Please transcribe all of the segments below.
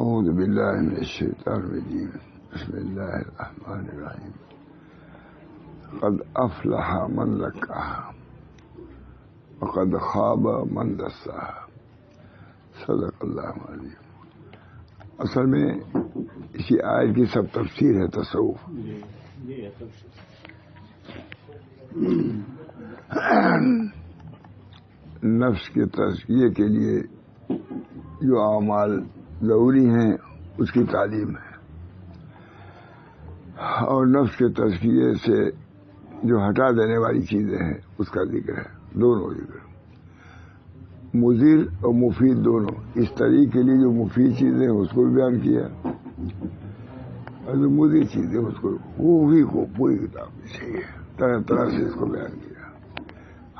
أعوذ بالله من الشيطان الرجيم. بسم الله الرحمن الرحيم. قد أفلح من زكاها وقد خاب من دساها. صدق اللہ العظیم. اصل میں اسی آیت کی سب تفسیر ہے تصوف. نفس کے تزکیے کے لیے جو اعمال ضروری ہیں اس کی تعلیم ہے، اور نفس کے تزکیے سے جو ہٹا دینے والی چیزیں ہیں اس کا ذکر ہے. دونوں ذکر، مضر اور مفید دونوں. اس طریقے کے لیے جو مفید چیزیں ہیں اس کو بھی بیان کیا، اور جو مضر چیزیں اس کو خوبی کو پوری کتاب میں چاہیے، طرح طرح سے اس کو بیان کیا.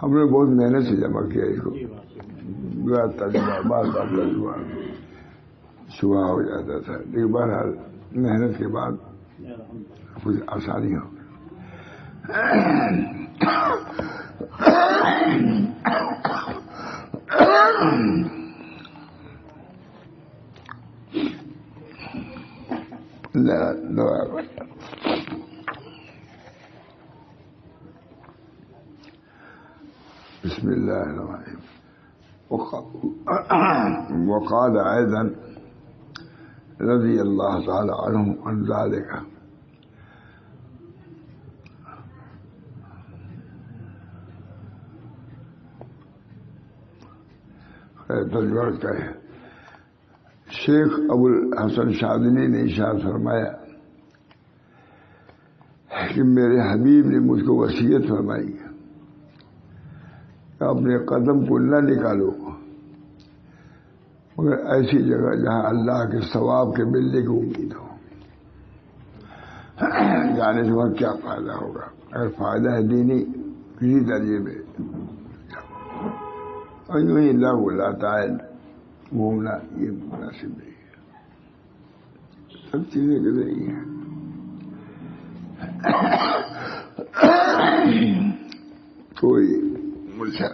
ہم نے بہت محنت سے جمع کیا اس کو. ترجمہ بعض بات ترجمہ صبح ہو جاتا تھا، لیکن بہرحال محنت کے بعد کچھ آسانی ہو. بسم اللہ الرحمن الرحیم. وقال أيضا رضي الله تعالى عنه عن ذلك. ترجمہ کا ہے. شیخ ابو الحسن شاذلی نے ارشاد فرمایا کہ میرے حبیب نے مجھ کو وصیت فرمائی کہ اپنے قدم کو نہ نکالو مگر ایسی جگہ جہاں اللہ کے ثواب کے ملنے کی امید ہو. جانے سے وہاں کیا فائدہ ہوگا؟ اگر فائدہ ہے دینی کسی درجے میں، اور یوں ہی اللہ بلاتا ہے گھومنا، یہ مناسب نہیں ہے. سب چیزیں گزری ہیں. کوئی مجھے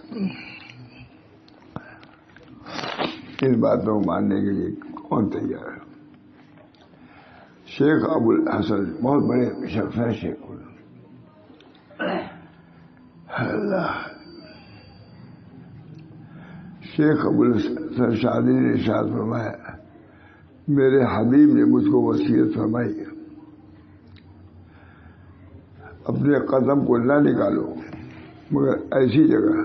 ان باتوں کو ماننے کے لیے کون تیار ہے؟ شیخ ابو الحسن بہت بڑے شخص ہیں. شیخ اللہ شیخ ابو الحسن شاذلی نے ارشاد فرمایا میرے حبیب نے مجھ کو وصیت فرمائی اپنے قدم کو نہ نکالو مگر ایسی جگہ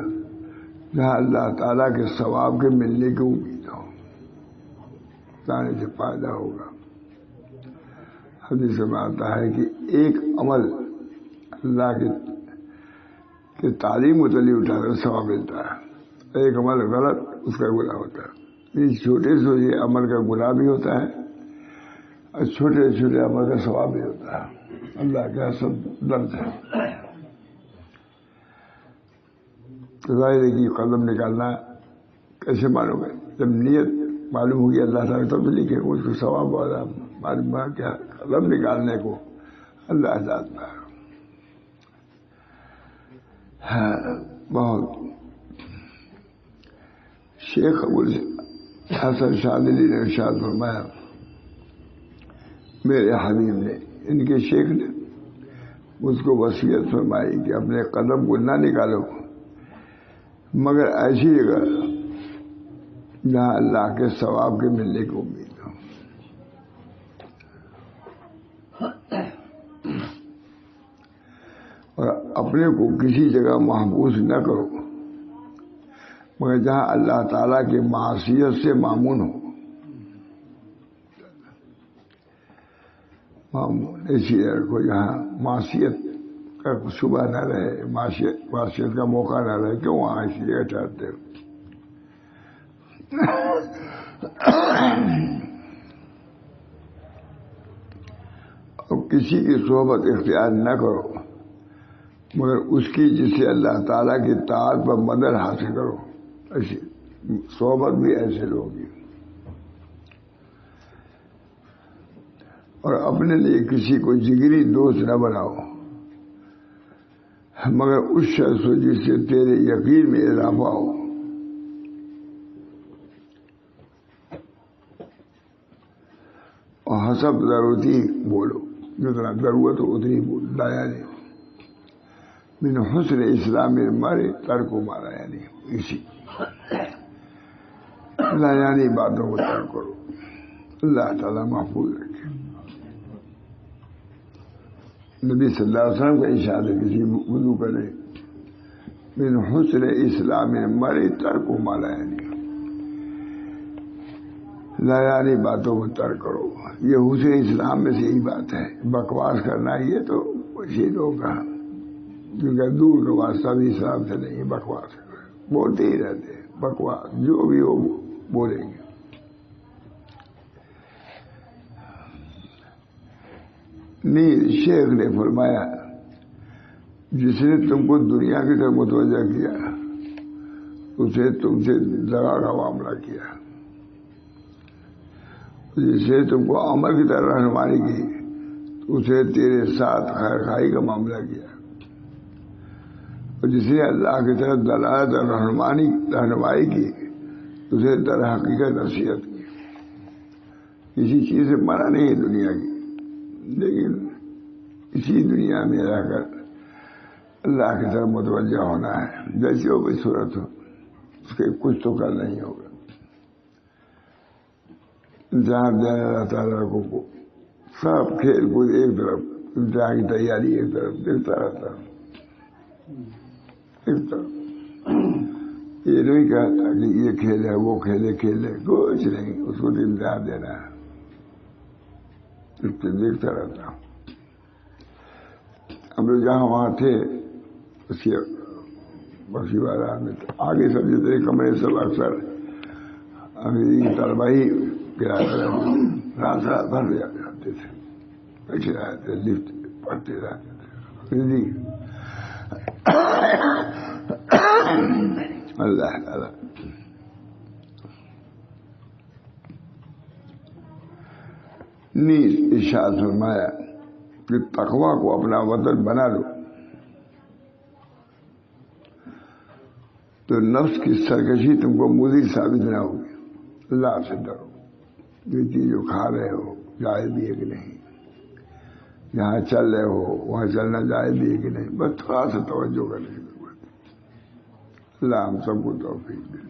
جہاں اللہ تعالیٰ کے ثواب کے ملنے کی امید ہو، جانے سے فائدہ ہوگا. حدیث میں آتا ہے کہ ایک عمل اللہ کے تعلیم متعلق اٹھانے کا ثواب ملتا ہے، ایک عمل غلط اس کا گناہ ہوتا ہے. اس چھوٹے سے عمل کا گناہ بھی ہوتا ہے اور چھوٹے چھوٹے عمل کا ثواب بھی ہوتا ہے. اللہ کا سب درد ہے. ظاہر ہے کہ قدم نکالنا کیسے معلوم ہے؟ جب نیت معلوم ہوگی اللہ تعالیٰ تب لکھے اس کو ثواب والا معلوم ہے. کیا قدم نکالنے کو اللہ جانتا ہے. بہت. شیخ ابو الحسن شاذلی نے ارشاد فرمایا میرے حبیب نے، ان کے شیخ نے مجھ کو وصیت فرمائی کہ اپنے قدم کو نہ نکالو مگر ایسی جگہ جہاں اللہ کے ثواب کے ملنے کی امید ہو. اور اپنے کو کسی جگہ محبوس نہ کرو مگر جہاں اللہ تعالیٰ کی معصیت سے مامون ہو. ایسی رکھو جہاں معصیت کا شبہ نہ رہے، معصیت کا موقع نہ رہے. کیوں وہاں اسی جگہ ٹھہرتے ہو؟ اور کسی کی صحبت اختیار نہ کرو مگر اس کی جس سے اللہ تعالیٰ کی طاعت پر مدد حاصل کرو. ایسی صحبت بھی ایسے لوگ ہیں. اور اپنے لیے کسی کو جگری دوست نہ بناؤ مگر اس شخص کو جس سے تیرے یقین میں اضافہ ہو. حسب ضرورتی بولو، جتنا ضرورت ہو اتنی بولو. لا یعنی من حسن اسلام المرء ترک ما لا یعنی، اسی لا یعنی باتوں کو ترک کرو. اللہ تعالیٰ محفوظ رکھے. نبی صلی اللہ علیہ وسلم کا ارشاد ہے کسی وضو کرے من حسن اسلام المرء ترک ما لا یعنی، لا یعنی باتوں کو ترک کرو. یہ حسن اسلام میں سے یہی بات ہے. بکواس کرنا یہ تو شیدوں کا، کیونکہ دور کا واسطہ بھی اسلام سے نہیں ہے. بکواس بولتے ہی رہتے ہیں، بکواس جو بھی ہو بولیں گے. نہیں، شیخ نے فرمایا جس نے تم کو دنیا کی طرف متوجہ کیا اسے تم سے دغا کا معاملہ کیا، جس نے تم کو عمل کی طرف رہنمائی کی اسے تیرے ساتھ خیر خائی کا معاملہ کیا، اور جس نے اللہ کی طرف دلالت اور رہنمائی کی اسے در حقیقت نصیحت کی. کسی چیز سے منع نہیں ہے دنیا کی، لیکن اسی دنیا میں رہ کر اللہ کی طرف متوجہ ہونا ہے. جیسی ہو کوئی صورت ہو اس کے کچھ تو کرنا ہی ہوگا. امتحان دینے اللہ تعالیٰ کو سب کھیل کود ایک طرف، امتحان کی تیاری ایک طرف، دیکھتا رہتا ایک طرف. یہ نہیں کہتا کہ یہ کھیل ہے وہ کھیل ہے، کچھ نہیں. اس کو امتحان دینا ہے، دیکھتا رہتا. ہم لوگ جہاں وہاں تھے اس کے بخشی والا میں آگے سب جتنے کمرے سب اکثر انگریزی طلبہ ہی کرایہ رات رات بھر جاتے تھے، بیٹھے رہتے لفٹ پڑھتے رہتے تھے انگریزی. اللہ تعالیٰ نیز ارشاد فرمایا کہ تقوی کو اپنا وطن بنا لو تو نفس کی سرکشی تم کو مضر ثابت نہ ہوگی. اللہ سے ڈرو. یہ چیز جو کھا رہے ہو جائز بھی ہے کہ نہیں، جہاں چل رہے ہو وہاں چلنا جائز بھی ہے کہ نہیں، بس تھوڑا سا توجہ کرنے کی ضرورت ہے. اللہ ہم سب کو توفیق دے.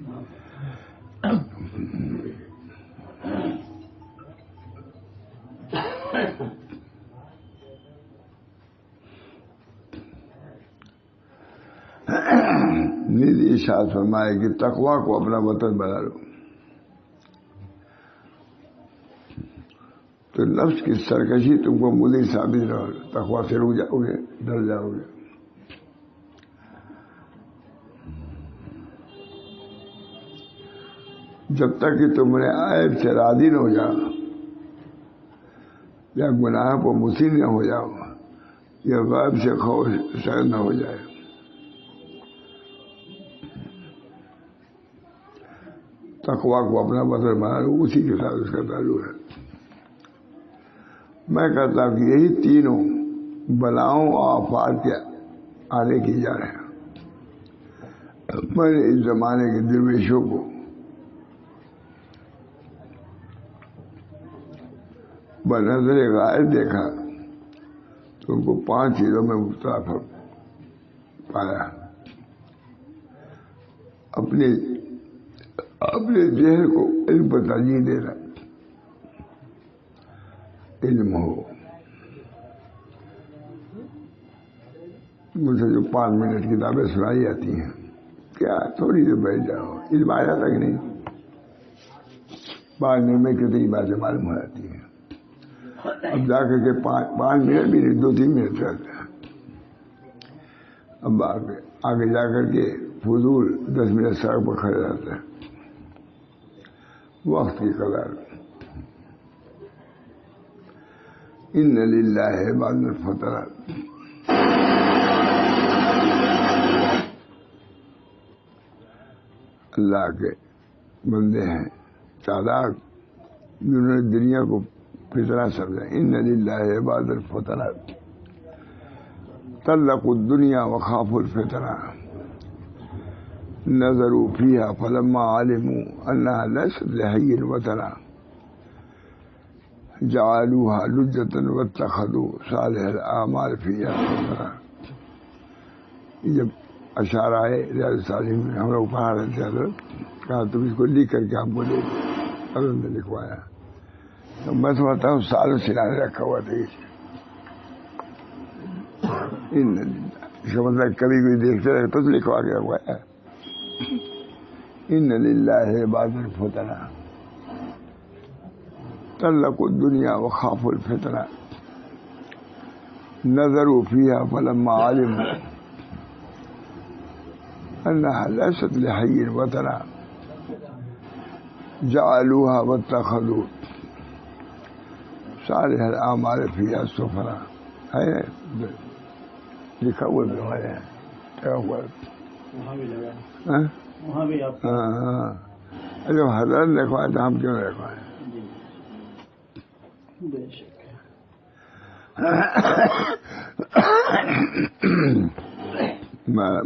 نیز ارشاد فرمائے کہ تقوی کو اپنا وطن بنا لو تو نفس کی سرکشی تم کو مضر ثابت نہ ہو. تقوی سے رک جاؤ گے، ڈر جاؤ گے. جب تک کہ تمہارے عیب سے راضی نہ ہو جاؤ یا گناہ کو مسیح نہ ہو جاؤ یا غیب سے خوف شاید نہ ہو جائے. تقوی کو اپنا وطن بنا لو، اسی کے ساتھ اس کا تعلق ہے. میں کہتا ہوں کہ یہی تینوں بلاؤں اور آفات کے آنے کی جا رہے ہیں. میں نے اس زمانے کے درویشوں کو بنظر غائب دیکھا تو ان کو 5 چیزوں میں مبتلا پایا. اپنے ذہن کو علم پر ترجیح دینا. علم ہو. مجھے جو 5 منٹ کتابیں سنائی جاتی ہیں کیا تھوڑی دیر بیٹھ جاؤ، علم آ جاتا کہ نہیں؟ 5 منٹ میں کتنی باتیں معلوم ہو جاتی ہیں. اب جا کر کے 5 منٹ بھی نہیں، 2-3 منٹ رہتے ہیں. اب آگے جا کر کے فضول 10 منٹ سڑک پر کھڑے رہتے ہیں. وقت کی قدر. ان للہ بعد الفترات. اللہ کے بندے ہیں تعداد جنہوں نے دنیا کو فتنہ سمجھا. ان للہ بعد الفترات طلقوا الدنیا وخافوا الفتنہ نظروا فيها فلما علموا انها ليست لحي وطنا. جعلوها لجة واتخذوا صالح الاعمال فيها سفرا. یہ جب اشعار آئے ریاض الصالحین میں ہم لوگ پڑھا رہے تھے، حضرت کہا تم اس کو لکھ کر کے ہم کو دے دو، حضرت نے لکھوایا. تو میں سمجھتا ہوں سالوں سلانے رکھا ہوا تھا. اس کا مطلب کبھی کوئی دیکھتے رہے تو لکھوا کے ہوا ہے. ان للہ عباد الفتنہ طلقوا الدنیا وخافوا الفتنہ نظروا فيها فلما علموا انها ليست لحي وطنا جعلوها واتخذوا صالح الاعمال فيها سفرا. ہے لکھا ہوا ہے کیا ہوا وہاں بھی آپ جب حضرت لکھوائے تو ہم کیوں لکھوائے؟ بے شک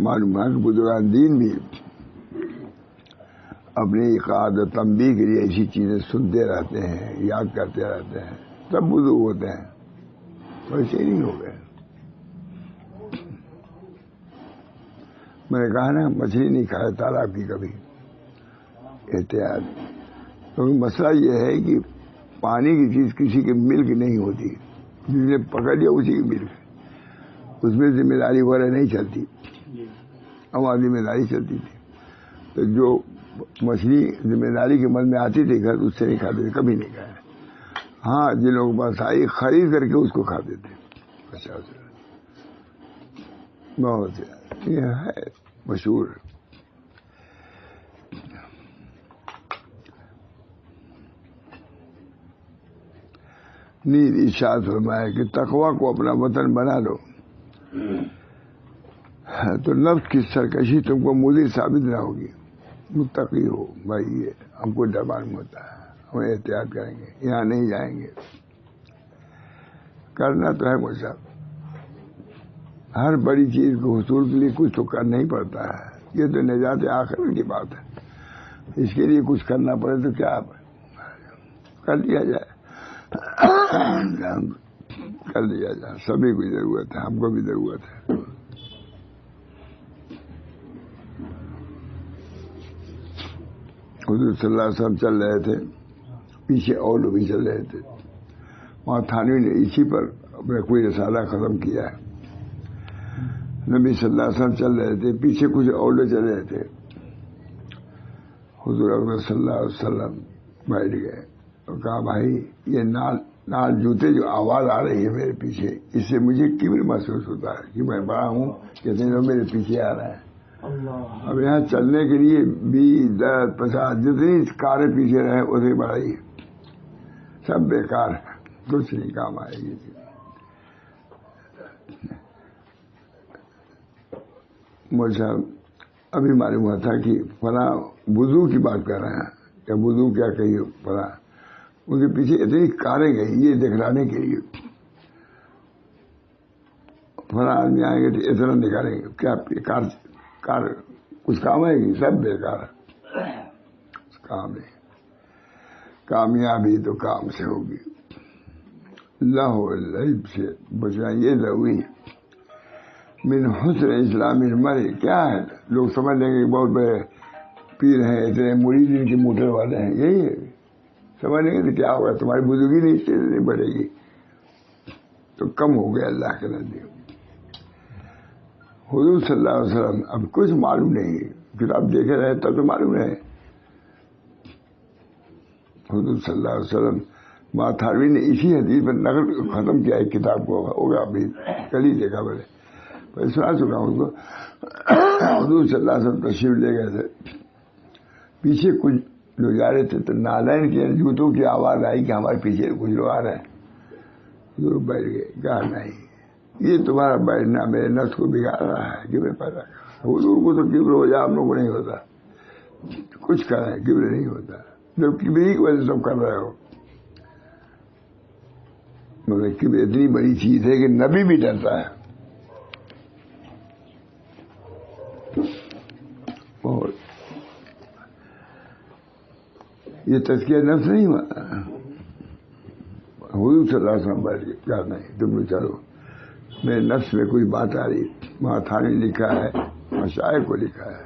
معلوم ہے کہ بزرگان دین بھی اپنی اقاعت و تنبیہ کے لیے ایسی چیزیں سنتے رہتے ہیں، یاد کرتے رہتے ہیں، تب بزرگ ہوتے ہیں. ویسے نہیں ہو گئے. میں نے کہا نا مچھلی نہیں کھائے تالاب کی کبھی، احتیاط. کیونکہ مسئلہ یہ ہے کہ پانی کی چیز کسی کے ملک نہیں ہوتی، جس نے پکڑ لیا اسی کی ملک، اس میں ذمہ داری وغیرہ نہیں چلتی، ہماری ذمہ داری چلتی تھی. تو جو مچھلی ذمہ داری کے من میں آتی تھی گھر، اس سے نہیں کھاتے تھے، کبھی نہیں کھایا. ہاں جن لوگوں کے پاس آئی خرید کر کے اس کو کھاتے تھے. اچھا بہت یہ ہے مشہور. نیز ارشاد فرمایا کہ تقویٰ کو اپنا وطن بنا لو تو نفس کی سرکشی تم کو مضر ثابت نہ ہوگی. متقی ہو بھائی، یہ ہم کو ڈر معلوم ہوتا ہے، ہم احتیاط کریں گے، یہاں نہیں جائیں گے. کرنا تو ہے مجھ صاحب، ہر بڑی چیز کو حصول کے لیے کچھ تو کرنا ہی پڑتا ہے. یہ تو نجات آخرت کی بات ہے. اس کے لیے کچھ کرنا پڑے تو کیا کر لیا جائے، کر لیا جائے. سبھی کو ضرورت ہے، ہم کو بھی ضرورت ہے. حضور صلی اللہ علیہ وسلم چل رہے تھے، پیچھے اور لوگ بھی چل رہے تھے. وہاں تھانوی نے اسی پر اپنا کوئی رسالہ ختم کیا ہے. نبی صلی اللہ علیہ وسلم چل رہے تھے، پیچھے کچھ اور لوگ چل رہے تھے. حضور اکبر صلی اللہ علیہ وسلم بیٹھ گئے اور کہا بھائی یہ نال جوتے جو آواز آ رہی ہے میرے پیچھے، اس سے مجھے کبر محسوس ہوتا ہے کہ میں بڑا ہوں، کتنے لوگ میرے پیچھے آ رہے ہیں. اب یہاں چلنے کے لیے 20 10 50 جتنی کاریں پیچھے رہے اتنی بڑھائی، سب بیکار ہے، کچھ نہیں کام آئے گی. مجھے ابھی معلوم ہوا تھا کہ فلاں وضو کی بات کر رہے ہیں، یا وضو کیا کہیے فلاں، ان کے پیچھے اتنی کاریں گئی یہ دکھلانے کے لیے. فلاں آدمی آئیں گے تو اتنا نکالیں گے، کیا کار کچھ کام آئے گی؟ سب بیکار کام ہے. کامیابی تو کام سے ہوگی. لہو العیب سے بچنا یہ ضروری ہے. من حسن اسلام المرء کیا ہے؟ لوگ سمجھ لیں گے کہ بہت بڑے پیر ہیں، اتنے مرید ان کے موٹر والے ہیں، یہی ہے. سمجھ لیں گے تو کیا ہوگا، تمہاری بزرگی نہیں بڑھے گی تو کم ہو گیا اللہ کے نزدیک. حضور صلی اللہ علیہ وسلم اب کچھ معلوم نہیں، کتاب دیکھے رہے تب تو معلوم ہے. حضور صلی اللہ علیہ وسلم ماں تھانوی نے اسی حدیث پر نقل ختم کیا ہے کتاب کو، ہوگا ابھی کل ہی دیکھا میں نے، سنا چکا ہوں اس کو. حضور صلی اللہ علیہ وسلم تشریف لے گئے تھے، پیچھے کچھ لوگ جا رہے تھے تو نالین کے جوتوں کی آواز آئی کہ ہمارے پیچھے کچھ لوگ آ رہے ہیں. حضور بیٹھ گئے، کہا نہیں یہ تمہارا بیٹھنا میرے نفس کو بگاڑ رہا ہے کہ میں پیدا کر. حضور کو تو کبر ہو جائے، آپ لوگوں کو نہیں ہوتا. کچھ کریں کبر نہیں ہوتا، جب کبری کی وجہ سے سب کر رہے ہو. مگر کبر اتنی بڑی چیز ہے کہ نبی بھی ڈرتا ہے. اور یہ تزکیہ نفس نہیں ہوا، حضور صلی اللہ علیہ وسلم بیٹھ کے کہا نہیں تم لوگ چلو، میرے نفس میں کوئی بات آ رہی، وہاں تھانے لکھا ہے، مشائخ کو لکھا ہے،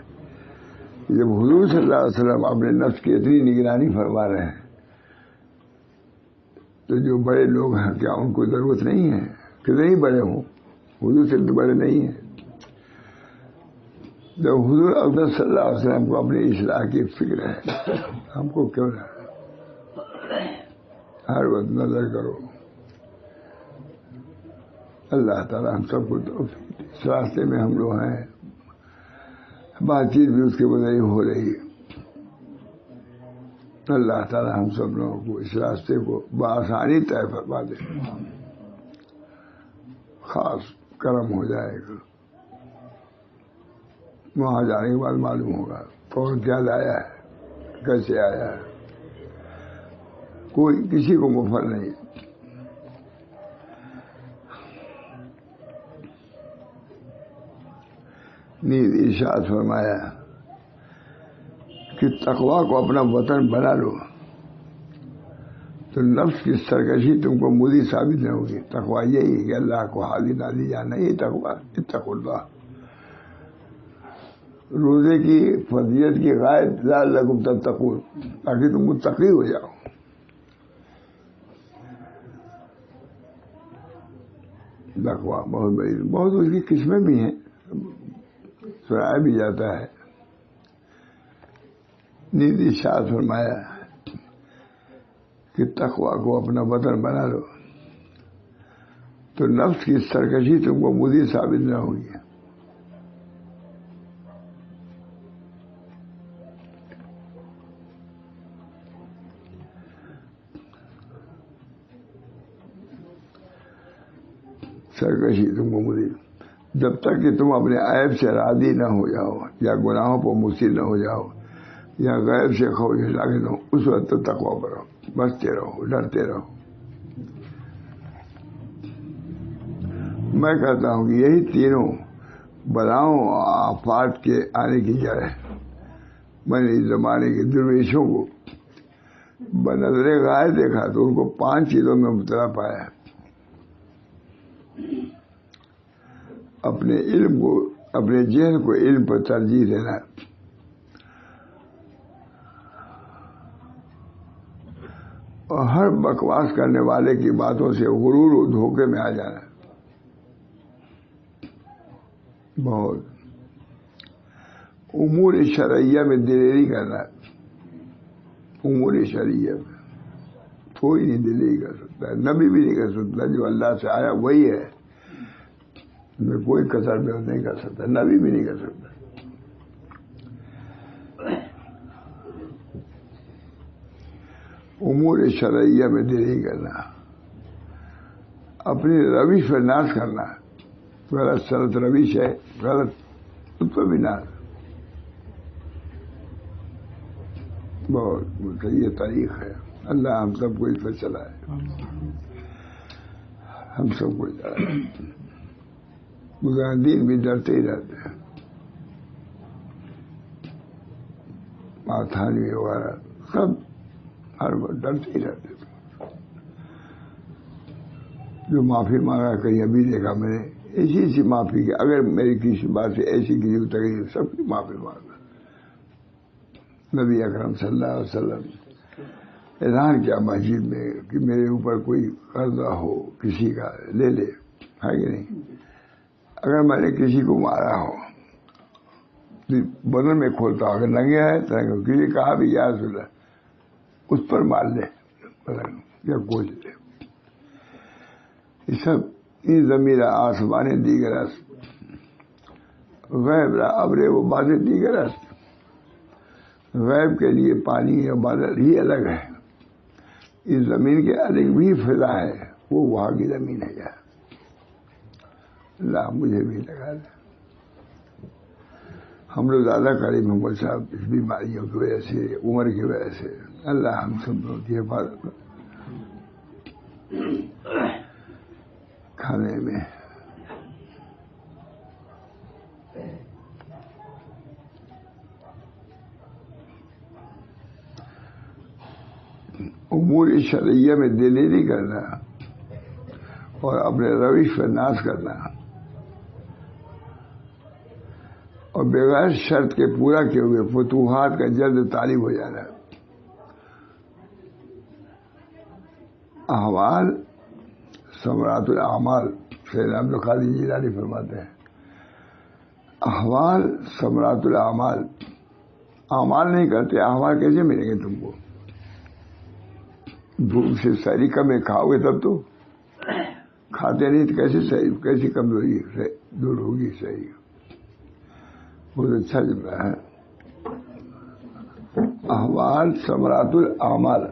جب حضور صلی اللہ علیہ وسلم اپنے نفس کی اتنی نگرانی فرما رہے ہیں تو جو بڑے لوگ ہیں کیا ان کو ضرورت نہیں ہے؟ کتنے ہی بڑے ہوں، حضور سے تو بڑے نہیں ہیں۔ جب حضور اقدس صلی اللہ علیہ وسلم کو اپنی اصلاح کی فکر ہے، ہم کو کیوں نہ؟ ہر وقت نظر کرو، اللہ تعالیٰ ہم سب کو توفیق دے۔ اس راستے میں ہم لوگ ہیں، بات چیت بھی اس کے بدلے ہو رہی ہے۔ اللہ تعالیٰ ہم سب لوگوں کو اس راستے کو بآسانی طے فرما دے، خاص کرم ہو جائے گا۔ وہاں جانے کے بعد معلوم ہوگا کون کیا لایا ہے، کیسے آیا ہے، کوئی کسی کو مفر نہیں۔ نیز ارشاد فرمایا کہ تقویٰ کو اپنا وطن بنا لو تو نفس کی سرکشی تم کو مودی ثابت نہیں ہوگی۔ تقویٰ یہی ہے کہ اللہ کو حاضر نازر جاننا، یہ تقویٰ۔ اتقوا اللہ، روزے کی فضیلت کی غائب لعلکم تتقون، تاکہ تم متقی ہو جاؤ۔ تقویٰ بہت بڑی، بہت اس کی قسمیں بھی ہیں، سنایا بھی جاتا ہے۔ نیز ارشاد فرمایا کہ تقویٰ کو اپنا وطن بنا لو تو نفس کی سرکشی تم کو مودی ثابت نہ ہوگی۔ سرکشی تم کو مودی، جب تک کہ تم اپنے عیب سے راضی نہ ہو جاؤ یا گناہوں پر مصر نہ ہو جاؤ یا غیب سے خوف لاگے نہ ہو، اس وقت تو تقویٰ کرو، بچتے رہو، ڈرتے رہو۔ میں کہتا ہوں کہ یہی تینوں بلاؤں اور آفات کے آنے کی جڑ ہے۔ میں نے اس زمانے کے درویشوں کو بنظر غائب دیکھا تو ان کو 5 چیزوں میں مبتلا پایا۔ اپنے علم کو، اپنے ذہن کو علم پر ترجیح دینا، اور ہر بکواس کرنے والے کی باتوں سے غرور و دھوکے میں آ جانا، بہت امور شرعیہ میں دلیری کرنا۔ امور شرعیہ میں کوئی نہیں دلیری کر سکتا، نبی بھی نہیں کر سکتا، جو اللہ سے آیا وہی ہے، میں کوئی کسر میں نہیں کر سکتا، نبی بھی نہیں کر سکتا۔ امور شرعیہ میں دلیری کرنا، اپنی روش پر ناز کرنا، غلط سلط روش ہے، غلط اس پر بھی ناز، بہت یہ طریق ہے۔ اللہ ہم سب کو اس پر چلائے، ہم سب کو چلائے۔ مجاہدین بھی ڈرتے ہی رہتے ہیں، ماتھانی وغیرہ سب ہر وقت ڈرتے ہی رہتے تھے۔ جو معافی مانگا کہیں ابھی دیکھا میں نے، ایسی سی معافی کی، اگر میری کسی بات سے ایسی کسی تکلیف، سب کی معافی مانگا۔ نبی اکرم صلی اللہ علیہ وسلم اعلان کیا مسجد میں کہ میرے اوپر کوئی قرضہ ہو کسی کا لے لے، ہے کہ نہیں؟ اگر میں نے کسی کو مارا ہو بدن میں کھولتا ہوں، اگر ننگے ہے تو کسی کہا بھی یا رسول اللہ اس پر مار لے یا گوج لے، یہ سب این ضمیر آسمانے دیگر است، غیب را ابرے وہ باتیں دیگر است۔ غیب کے لیے پانی یا بادل ہی الگ ہے، اس زمین کے الگ بھی فضا ہے، وہ وہاں کی زمین ہے۔ یار اللہ مجھے بھی لگا دے۔ ہم لوگ زیادہ قریب محمد صاحب اس بیماریوں کی وجہ سے، عمر کی وجہ سے، اللہ ہم سب لوگ کی حفاظت کھانے میں امور شرعیہ میں دلی نہیں کرنا اور اپنے روش پر ناز کرنا اور بغیر شرط کے پورا کیے ہوئے فتوحات کا جلد طالب ہو جانا. احوال ثمرات الاعمال سید عبد القادر جیلانی فرماتے ہیں احوال ثمرات الاعمال. اعمال نہیں کرتے احوال کیسے ملیں گے تم کو؟ بھوک سے سحری کم کھاؤ گے تب تو. کھاتے نہیں تو کیسی کمزوری دور ہوگی. صحیح بہت اچھا جملہ ہے. احوال ثمرات الاعمال.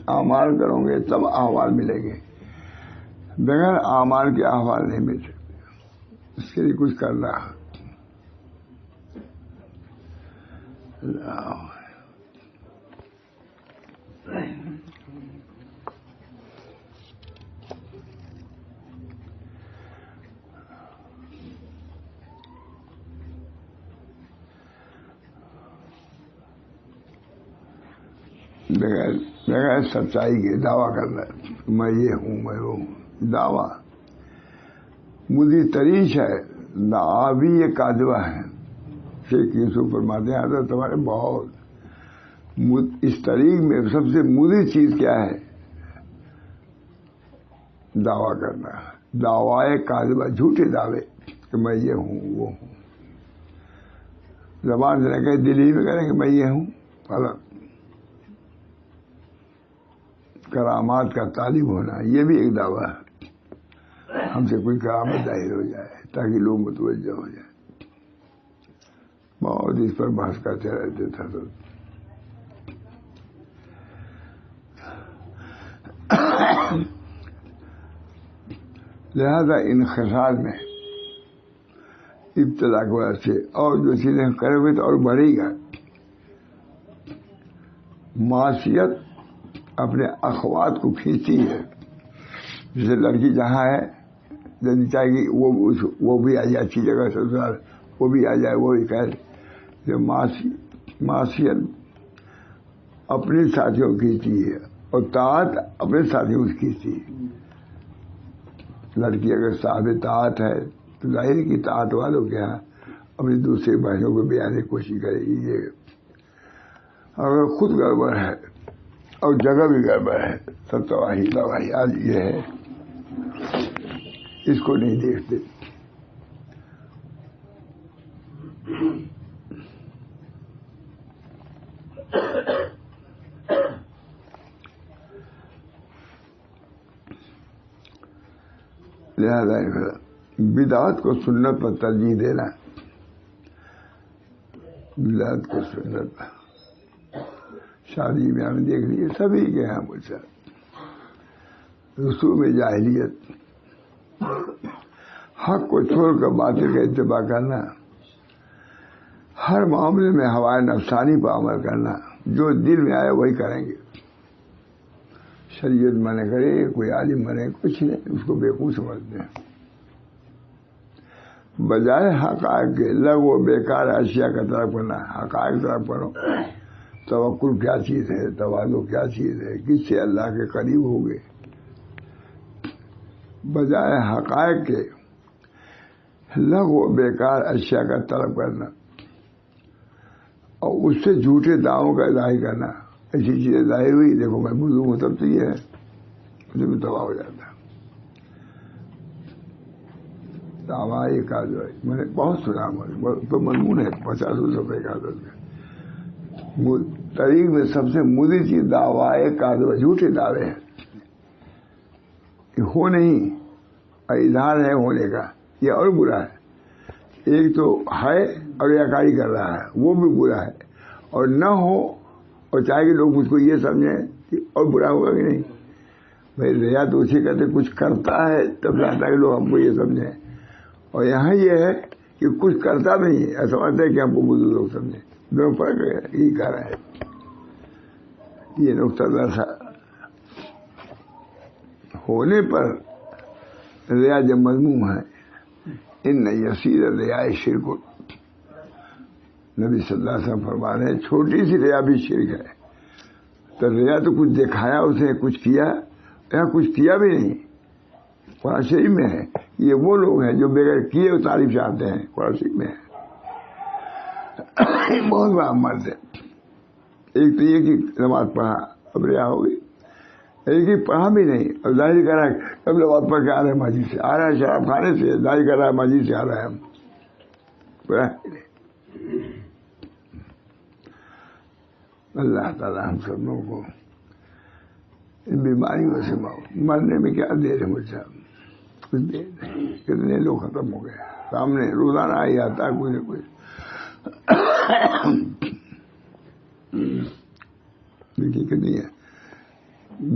اعمال کرو گے تب احوال ملیں گے. بغیر اعمال کے احوال نہیں مل سکتے. اس کے لیے کچھ کرنا. بغیر سچائی کے دعویٰ کرنا میں یہ ہوں میں وہ ہوں. دعویٰ مودی تریش ہے. دعوی یہ کاذبہ ہے. شیخ یوسف فرماتے ہیں حضرت تمہارے بہت اس طریق میں سب سے مودی چیز کیا ہے؟ دعویٰ کرنا. دعوی کاذبہ جھوٹے دعوے کہ میں یہ ہوں وہ ہوں. زبان سے نہ کہیں دل ہی میں کریں کہ میں یہ ہوں. غلط. کرامات کا طالب ہونا یہ بھی ایک دعویٰ ہے. ہم سے کوئی کرامت ظاہر ہو جائے تاکہ لوگ متوجہ ہو جائیں. بہت اس پر بحث کرتے رہتے تھا. لہذا ان خصال میں ابتدا کی وجہ سے اور جو چیزیں کرے ہوئے تو اور بڑھے گا. معصیت اپنے اخوات کو کھینچتی ہے. جیسے لڑکی جہاں ہے جلدی چاہے گی وہ بھی آ جائے اچھی جگہ سسرال وہ بھی آ جائے وہ بھی کہ معصیت اپنے ساتھیوں کو کھینچتی ہے اور طاعت اپنے ساتھیوں کو کھینچتی ہے. لڑکی اگر صاحب طاعت ہے تو ظاہر کی طاعت والوں کے یہاں اپنی دوسرے بھائیوں کو بھی آنے کی کوشش کرے گی. یہ اگر خود گڑبڑ ہے اور جگہ بھی گڑبڑ ہے سب تباہی آج یہ ہے. اس کو نہیں دیکھتے. لہذا بدعت کو سنت پر ترجیح دینا. بدعت کو سنت پر. شادی میں ہم دیکھ لیے سبھی کے ہیں مجھ سے رسوم جاہلیت. حق کو چھوڑ کر باطل کا اتباع کرنا. ہر معاملے میں ہوائے نفسانی پر عمل کرنا. جو دل میں آئے وہی کریں گے. شریعت منع کرے کوئی عالم منع کچھ نہیں اس کو بیوقوف سمجھتے ہیں. بجائے حقائق کے لغو بیکار اشیاء کا طرف کرنا. حقائق طرف کرو. توکل کیا چیز ہے؟ تواضع کیا چیز ہے؟ کس سے اللہ کے قریب ہوگے؟ بجائے حقائق کے لغو بیکار اشیاء کا طلب کرنا اور اس سے جھوٹے دعووں کا ظاہر کرنا. ایسی چیزیں ظاہر ہوئی دیکھو میں بزرگ ہوں تب تو یہ ہے مجھے بھی تباہ ہو جاتا. دعویٰ ایک میں نے بہت سنا تو مضمون ہے 50 روپے کا طریق میں سب سے مودی چیز دعویٰ کاذب جھوٹے دعوے ہیں. ہو نہیں اور اظہار ہے ہونے کا یہ اور برا ہے. ایک تو ہے اور ریاکاری کر رہا ہے وہ بھی برا ہے اور نہ ہو اور چاہے کہ لوگ مجھ کو یہ سمجھیں کہ اور برا ہوگا کہ نہیں. بھائی ریا تو اسی کہتے کچھ کرتا ہے تب چاہتا ہے کہ لوگ ہم کو یہ سمجھیں اور یہاں یہ ہے کہ کچھ کرتا نہیں ہے ایسا سمجھتا ہے کہ ہم کو بزرگ لوگ سمجھیں. دونوں فرق ہے یہی کہہ رہے ہیں. یہ نقطہ درسا ہونے پر ریا جب مضموم ہے ان یسیر ریا شرک. نبی صلی اللہ علیہ وسلم فرما رہے ہیں چھوٹی سی ریا بھی شرک ہے. یا تو کچھ دکھایا اسے، کچھ کیا، یا کچھ کیا بھی نہیں. قرآن شریف میں ہے. یہ وہ لوگ ہیں جو بغیر کیے وہ تعریف چاہتے ہیں. قرآن شریف میں ہے. بہت بڑا مرض ہے. ایک تو یہ کہ نماز پڑھا اب ریا ہو گئی، ایک ہی پڑھا بھی نہیں اور ظاہر کر رہا ہے اب نماز پڑھ کے آ رہے ہیں مسجد سے، آ رہا ہے شراب کھانے سے، ظاہر کر رہا ہے مسجد سے آ رہا ہے. ہم پڑھا نہیں. اللہ تعالیٰ ہم سب لوگوں کو ان بیماریوں سے مرنے میں کیا دیر ہے مجھ سے، کچھ دیر نہیں. کتنے لوگ ختم ہو گئے سامنے، روزانہ ہی آتا ہے کوئی نہ کوئی. دیکھیے کتنی ہے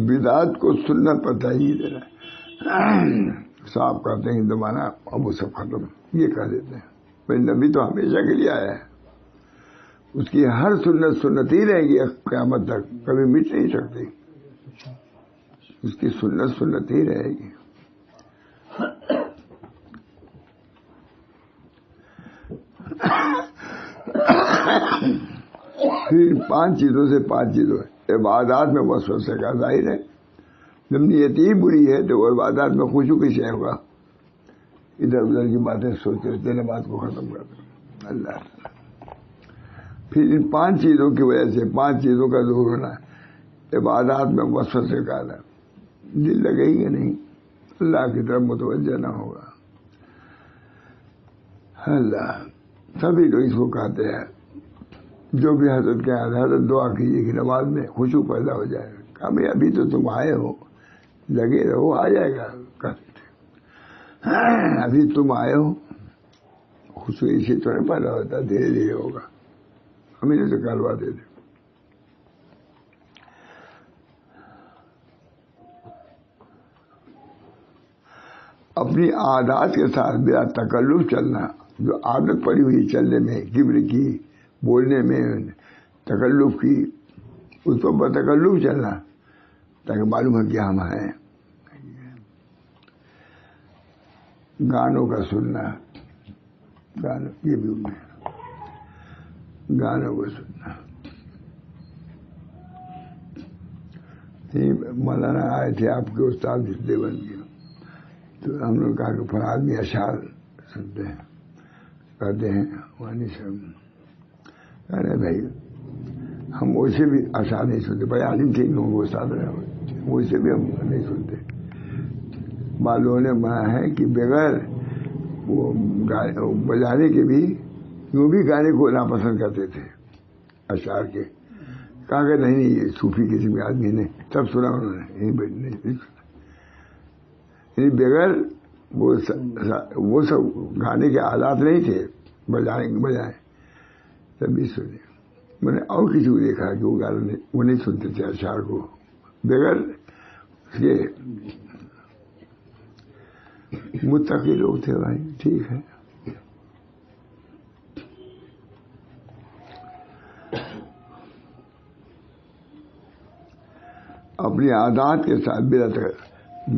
بدعات کو سنت پر تحریر دینا. صاحب کہتے ہیں زمانہ اب وہ سب ختم، یہ کہہ دیتے ہیں. بھائی نبی تو ہمیشہ کے لیے آیا ہے، اس کی ہر سنت سنت ہی رہے گی قیامت تک، کبھی مٹ نہیں سکتی. اس کی سنت سنت ہی رہے گی. پھر 5 چیزوں سے 5 چیزوں عبادات میں وسوسے کا ظاہر ہے. جب نیت ہی بری ہے تو وہ عبادات میں خشوع کیسے ہوگا؟ ادھر ادھر کی باتیں سوچتے ہوتے نماز کو ختم کرتے ہیں. اللہ تعالیٰ پھر ان 5 چیزوں کی وجہ سے 5 چیزوں کا ظہور ہونا، عبادات میں وسوسے کا آنا، دل لگے گی نہیں، اللہ کی طرف متوجہ نہ ہوگا. اللہ سبھی لوگ اس کو کہتے ہیں. جو بھی حضرت کے حضرت دعا کیجیے کہ نماز میں خشوع پیدا ہو جائے گا. کہا ابھی تو تم آئے ہو، لگے رہو، آ جائے گا. ابھی تم آئے ہو، خشوع اسی طرح پیدا ہوتا، دھیرے دھیرے ہوگا. ہم انہیں سے کروا دیتے. اپنی عادات کے ساتھ بلا تکلف چلنا، جو عادت پڑی ہوئی چلنے میں، کبر کی، بولنے میں تکلف کی، اس کو بتکلف چلنا تاکہ معلوم ہے کہ ہم ہیں. گانوں کا سننا، گانوں یہ بھی گانوں کو سننا. مولانا آئے تھے آپ کے استاد دیوبند کے، تو ہم نے کہا کہ فلاں آدمی اشعار سنتے ہیں، کہتے ہیں وانی صاحب، ارے بھائی ہم ویسے بھی اشعار نہیں سنتے. بھائی عالم تھے لوگوں کو استاد رہے، ویسے بھی ہم نہیں سنتے. معلوم نے منع ہے کہ بغیر وہ بجانے کے بھی یوں بھی گانے کو ناپسند کرتے تھے اشعار کے. کہا کہ نہیں یہ صوفی قسم کے آدمی نے سب سنا انہوں نے، نہیں سنا. بغیر وہ سب گانے کے آلات نہیں تھے بجانے کے بجائے، تبھی سنے. میں نے اور کسی کو دیکھا کہ وہ گانے وہ نہیں سنتے تھے اشعار کو بغیر اس کے. متقی لوگ تھے بھائی، ٹھیک ہے. اپنی عادات کے ساتھ بلا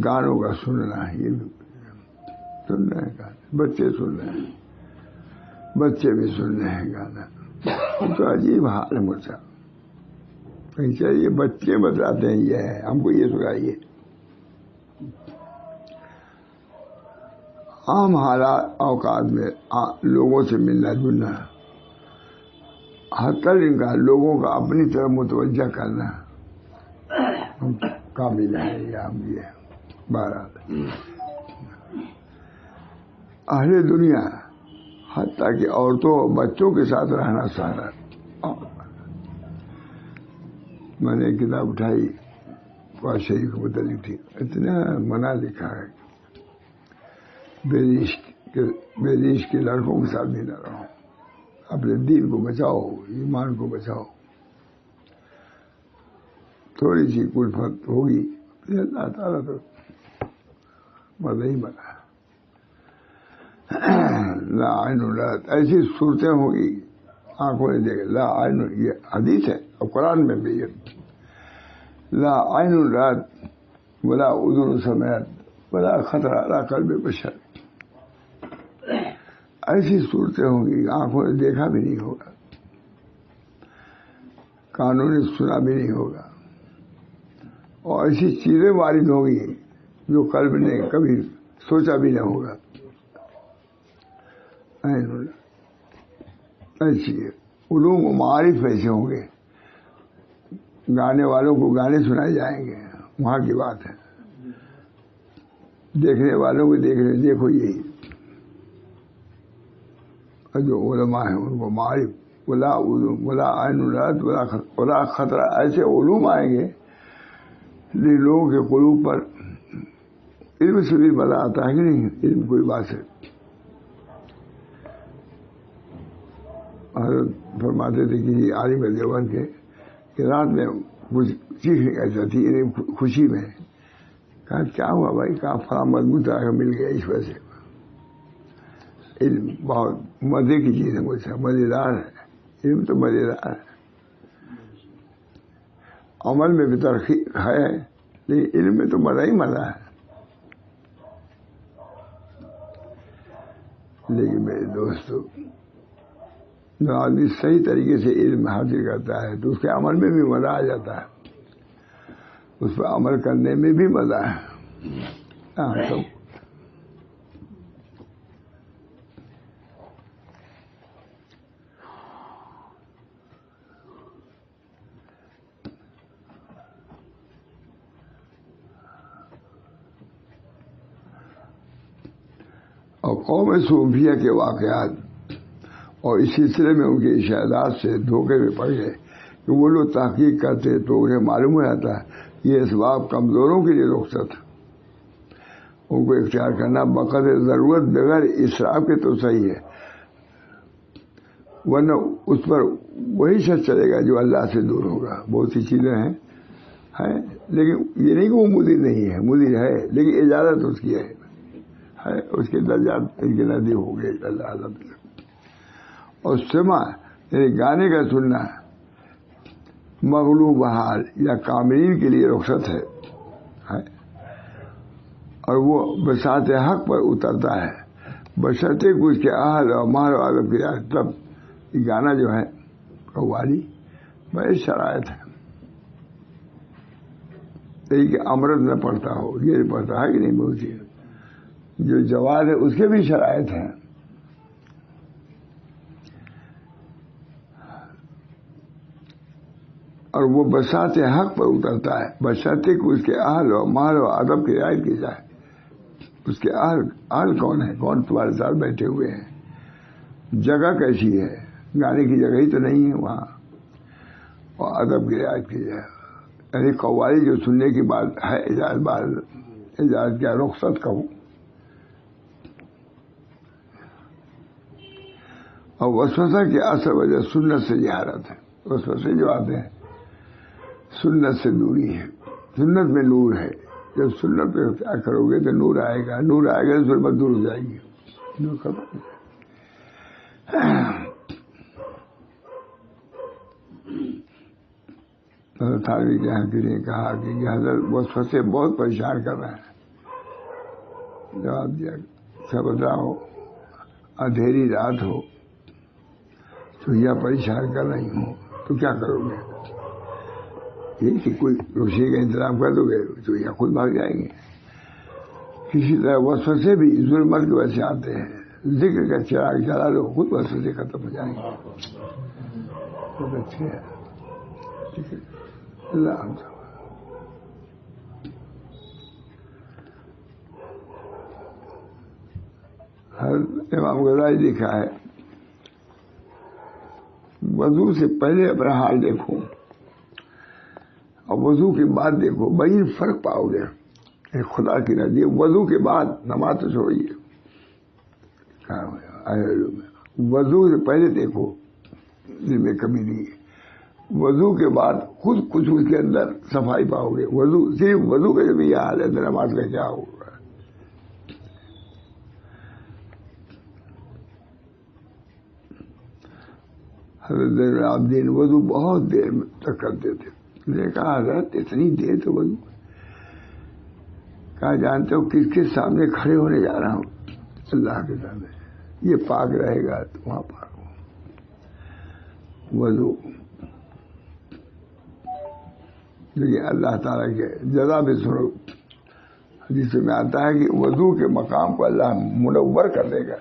گانوں کا سننا، یہ بھی سن رہے ہیں گانے، بچے سن رہے ہیں، بچے بھی سن رہے ہیں گانا. تو عجیب حال ہے مجھ سے. چاہیے بچے بتاتے ہیں یہ ہے، ہم کو یہ سنائیے. عام حالات اوقات میں لوگوں سے ملنا جلنا، حتی الامکان لوگوں کا اپنی طرف متوجہ کرنا کامل ہے. یا ہم یہ بہرحال اہل دنیا حتیٰ کہ عورتوں اور بچوں کے ساتھ رہنا سہنا. میں نے ایک کتاب اٹھائی قرآن شریف کو متعلق تھی، اتنا منع لکھا ہے بے عشق کے لڑکوں کے ساتھ بھی نہ رہو، اپنے دین کو بچاؤ، ایمان کو بچاؤ. تھوڑی سی کلفت ہوگی، اللہ تعالیٰ تو مزہ ہی بنا. لا عین رات، ایسی صورتیں ہوگی آنکھوں نے دیکھے. لا عین، یہ حدیث ہے اور قرآن میں بھی ہے. لا عین رات ولا اذن سمعت ولا خطر علی قلب بشر. ایسی صورتیں ہوں گی آنکھوں نے دیکھا بھی نہیں ہوگا، کانوں نے سنا بھی نہیں ہوگا، اور ایسی چیزیں وارد ہوں گی جو قلب نے کبھی سوچا بھی نہ ہوگا. ایسی علوم و معارف ایسے ہوں گے. گانے والوں کو گانے سنائے جائیں گے، وہاں کی بات ہے. دیکھنے والوں کو دیکھو یہی. اور جو علماء ہیں ان کو معارف ولا علوم ولا عین رات ولا خطرہ، ایسے علوم آئیں گے جن لوگوں کے قلوب پر علم سے بھی مزہ آتا ہے کہ نہیں. علم کوئی بات ہے. حضرت فرماتے تھے کہ عالم دیوبند کے کہ رات میں کچھ سیکھنے کا چاہتی ہے خوشی میں. کہا کیا ہوا بھائی؟ کہا فلاں مضمون طرح مل گیا اس وجہ سے. علم بہت مزے کی چیز ہے، مجھ سے مزیدار ہے. علم تو مزیدار ہے. عمل میں بھی ترقی ہے لیکن علم میں تو مزہ ہی مزہ ہے. لیکن میرے دوستو، جو آدمی صحیح طریقے سے علم حاصل کرتا ہے تو اس کے عمل میں بھی مزہ آ جاتا ہے، اس پر عمل کرنے میں بھی مزہ ہے. تو اور قوم صوفیہ کے واقعات اور اس سلسلے میں ان کے اشارات سے دھوکے میں پڑ گئے کہ وہ لوگ تحقیق کرتے تو انہیں معلوم ہو جاتا ہے یہ اسباب کمزوروں کے لیے رخصت. ان کو اختیار کرنا بقدر ضرورت بغیر اسراف کے تو صحیح ہے، ورنہ اس پر وہی شخص چلے گا جو اللہ سے دور ہوگا. بہت سی چیزیں ہیں لیکن یہ نہیں کہ وہ مدیر نہیں ہے، مدیر ہے لیکن اجازت اس کی ہے. اس کے درجات ان کے نزدیک ہو گئے اللہ. اور سما یعنی گانے کا سننا مغلوب حال یا کاملین کے لیے رخصت ہے اور وہ بساط حق پر اترتا ہے بشرطے کہ اس کے اہل اور مہر و عدب کی رعایت. تب یہ گانا جو ہے قوالی بڑے شرائط ہے. کہ امرت نہ پڑتا ہو، یہ پڑتا ہے کہ نہیں. بہت چیز جو جواز ہے اس کے بھی شرائط ہیں. اور وہ بساط حق پر اترتا ہے بشرطے کہ اس کے اہل و مال و ادب کی رعایت کی جائے. اس کے اہل کون ہے؟ کون تمہارے ساتھ بیٹھے ہوئے ہیں؟ جگہ کیسی ہے؟ گانے کی جگہ ہی تو نہیں ہے وہاں. اور ادب کی رعایت کی جائے. یعنی قوالی جو سننے کی بات ہے اجازت کیا رخصت کہوں. اور وسوسہ کی اصل وجہ سنت سے جہالت ہے. وسوسے جو آتے ہیں سنت سے دوری ہے. سنت میں نور ہے. جب سنت پہ کیا کرو گے تو نور آئے گا. نور آئے گا تو ظلمت دور ہو جائے گی. نور ختم. حضرت تھانوی کے یہاں کسی نے کہا کہ حضرت وسوسے بہت پریشان کر رہے ہیں. جواب دیا سبدا ہو اندھیری رات ہو تو یا پریشان کر رہی ہوں تو کیا کرو گے؟ یہ کہ کوئی روشنی کا انتظام کر دو گے تو یا خود بھاگ جائیں گے. کسی طرح وسوسے بھی ظلمت کی وجہ سے آتے ہیں. ذکر کا چراغ جلا لو خود وسوسے ختم ہو جائیں گے. بہت اچھے ہے. ٹھیک ہے. اللہ ہر امام غزالی لکھا ہے وضو سے پہلے اپنا حال دیکھو اور وضو کے بعد دیکھو، بڑی فرق پاؤ گے. خدا کی رضی وضو کے بعد نماز تو چھوڑیے. وضو سے پہلے دیکھو دل میں کمی نہیں ہے. وضو کے بعد خود کچھ اس کے اندر صفائی پاؤ گے. وضو صرف وضو کا جب یہ حال ہے تو نماز کا کیا ہوگا. حضرت زین العابدین وضو بہت دیر تک کرتے تھے. نے کہا حضرت اتنی دیر تو وضو؟ کہا جانتے ہو کس کے سامنے کھڑے ہونے جا رہا ہوں؟ اللہ کے سامنے. یہ پاک رہے گا تو وہاں پاک ہو. وضو لیکن اللہ تعالیٰ کے جزا بھی سنو، جس میں آتا ہے کہ وضو کے مقام کو اللہ منور کر دے گا.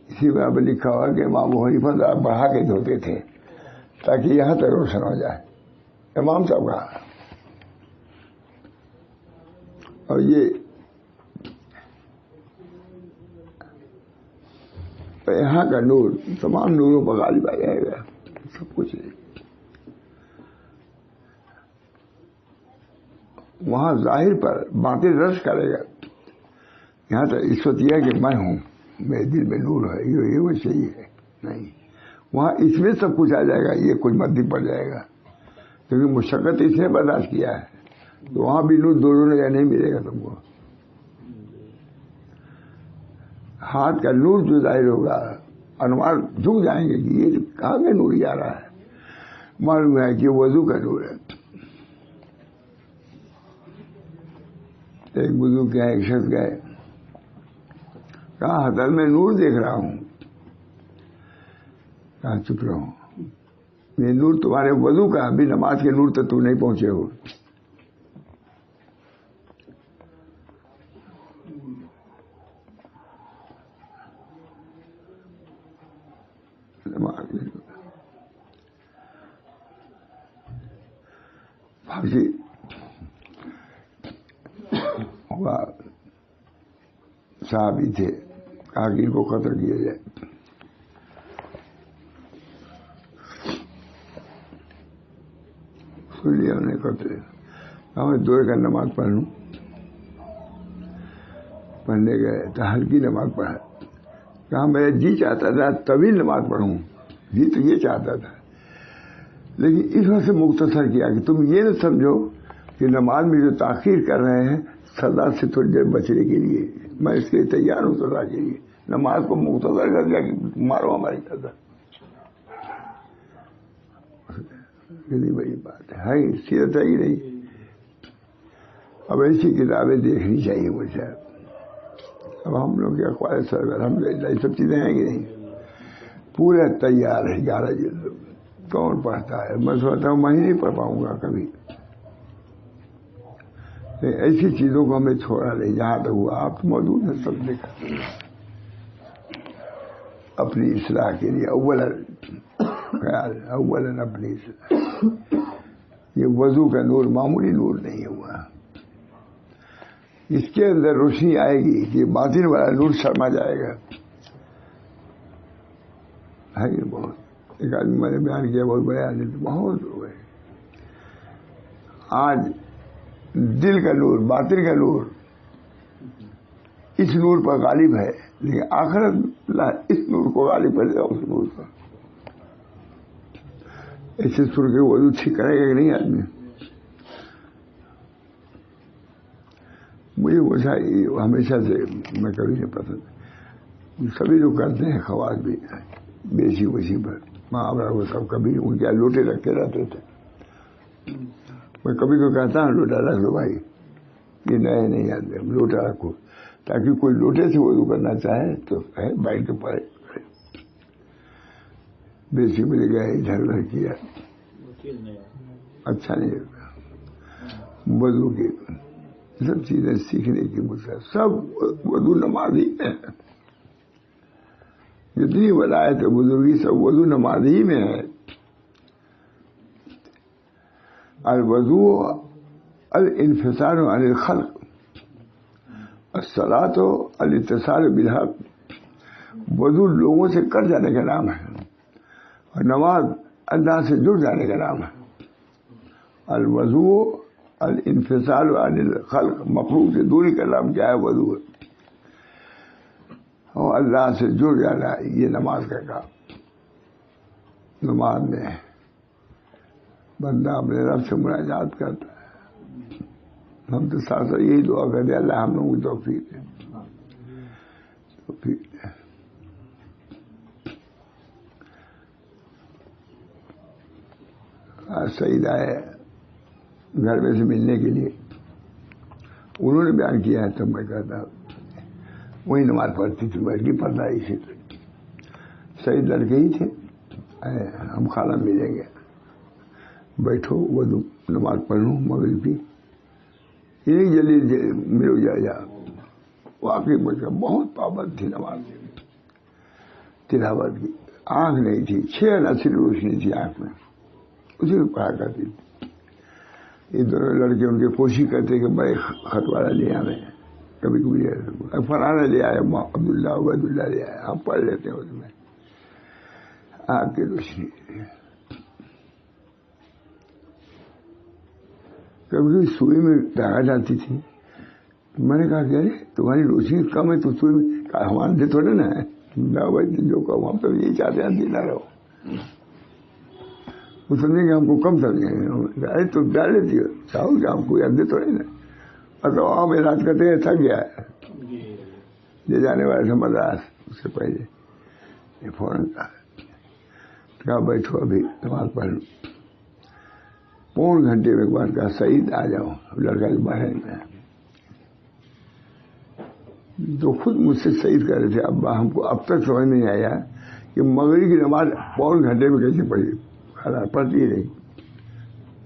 اسی میں اب لکھا ہوا کہ امام ابو حنیفہ بڑھا کے دھوتے تھے تاکہ یہاں تک روشن ہو جائے. امام صاحب کا اور یہ یہاں کا نور تمام نوروں پر غالب آ جائے گا. سب کچھ وہاں ظاہر پر باطن رش کرے گا. یہاں تو اس وقت یہ ہے کہ میں ہوں، میرے دل میں نور ہے، یہ وہ صحیح ہے نہیں. وہاں اس میں سب کچھ آ جائے گا، یہ کچھ مدی پڑ جائے گا کیونکہ مشقت اس نے برداشت کیا ہے. تو وہاں بھی نور دونوں نے نہیں ملے گا تم کو. ہاتھ کا نور جو ظاہر ہوگا، انوار جھک جائیں گے کہ یہ کہاں کا نور آ رہا ہے. معلوم ہے کہ وضو کا نور ہے. ایک بزرگ کیا ایک شخص گئے، کہا حضرت میں نور دیکھ رہا ہوں. کہا چپ رہو، یہ نور تمہارے وضو کا، ابھی نماز کے نور تک تم نہیں پہنچے ہو. پھانسی صحابی تھے، کہا کہ ان کو قتل کیا جائے. سن لیا انہوں نے قتل. کہا میں 2 رکعت نماز پڑھ لوں. پڑھنے گئے تو ہلکی نماز پڑھا. کہا میرا جی چاہتا تھا طویل نماز پڑھوں، جی تو یہ چاہتا تھا، لیکن اس وجہ سے مختصر کیا کہ تم یہ نہ سمجھو کہ نماز میں جو تاخیر کر رہے ہیں سزا سے تھوڑی دیر بچنے کے لیے. میں اس کے لیے تیار ہوں سزا کے لیے. نماز کو مختصر کر دیا کہ مارو ہماری سزا. کتنی بڑی بات ہے، سیرت ہے ہی نہیں. اب ایسی کتابیں دیکھنی چاہیے مجھے. اب ہم لوگ کے اخبار سر الحمدللہ یہ سب چیزیں ہیں کہ نہیں، پورے تیار ہے. 11 جلد کون پڑھتا ہے؟ میں سوچتا ہوں میں ہی نہیں پڑھ پاؤں گا کبھی. ایسی چیزوں کو ہمیں چھوڑا نہیں. جہاں تک ہوا آپ تو موجود ہیں، سب دیکھا. اپنی اصلاح کے لیے اول اپنی اصلاح. یہ وضو کا نور معمولی نور نہیں ہوا. اس کے اندر روشنی آئے گی کہ باطن والا نور شرما جائے گا. ہے یہ بہت. ایک آدمی میں نے بیان کیا، بہت بڑے آدمی، بہت ہوئے. آج دل کا نور، باطن کا نور اس نور پر غالب ہے، لیکن آخرت اللہ اس نور کو غالب کر دے گا اس نور پر. ایسے سر کے وضو ٹھیک کرے گا کہ نہیں آدمی. مجھے ویسا ہمیشہ سے میں کبھی نہیں پسند. سبھی جو کرتے ہیں خواص بھی بیسی ویسی پر محاورہ وہ سب کبھی ان کے لوٹے رکھتے رہتے تھے. میں کبھی کو کہتا ہوں لوٹا رکھ دو بھائی، یہ نئے نہیں آتے، لوٹا رکھو تاکہ کوئی لوٹے سے وضو کرنا چاہے تو بیٹھ کے پڑے. بیسی مجھے گئے جھگڑا کیا، اچھا نہیں لگا. وضو کی سب چیزیں سیکھنے کی مجھے سب وضو نمازی میں ہے. جتنی ولایت بزرگی سب وضو نمازی میں ہے. الوضو الانفصال عن الخلق، الصلاۃ الاتصال بالحق. وضو لوگوں سے کٹ جانے کا نام ہے اور نماز اللہ سے جڑ جانے کا نام ہے. الوضو الانفصال عن الخلق، مخلوق سے دوری کا نام کیا ہے؟ وضو. اور اللہ سے جڑ جانا یہ نماز کا کام. نماز میں بندہ اپنے رب سے مناجات کرتا ہے. ہم تو ساتھ یہی دعا کرتے ہیں اللہ ہم لوگوں کو توفیق دے. سعید آئے گھر میں سے ملنے کے لیے، انہوں نے بیان کیا ہے تو میں کہتا وہی نماز پڑھتی تھی، بیٹھ کے پڑھتا ہے. اسی طرح سعید لڑکے ہی تھے. ہم خالہ ملیں گے، بیٹھو وضو نماز پڑھ لوں مغرب کی، انہیں جلدی مل جائے. واقعی مجھ کا بہت پابند تھی نماز تلاوت کی. آنکھ نہیں تھی، 6 نصری روشنی تھی آنکھ میں، اسی میں پڑھا کرتی تھی. یہ دونوں لڑکے ان کی کوشش کرتے کہ بھائی خط والا لے آئے، کبھی کبھی فلانا لے آئے، عبداللہ عبید اللہ لے آئے، ہم پڑھ لیتے ہیں اس میں آنکھ کی روشنی. کبھی سوئی میں دھاگا ڈالتی تھی. میں نے کہا کہ ارے تمہاری روشنی کم ہے تو سوئی میں ہمارے دے تھوڑے نا ہے، جو کہو ہم تو یہی چاہتے ہیں دینا رہو. وہ سمجھیں گے ہم کو کم سمجھیں. ارے تو ڈال لیتی ہو چاہو کہ ہم کو دے تھوڑے نا. اور ہم علاج کرتے ہیں تھک گیا ہے لے جانے والے سے مدراس. اس سے پہلے یہ فوراً کہا بیٹھو ابھی نماز پڑھ لوں. 3 گھنٹے میں ایک بار کہا سعید آ جاؤ. لڑکا جو باہر میں تو خود مجھ سے سعید کر رہے تھے ابا ہم کو اب تک سمجھ نہیں آیا کہ مغرب کی نماز 3 گھنٹے میں کیسے پڑھی. پڑھتی نہیں.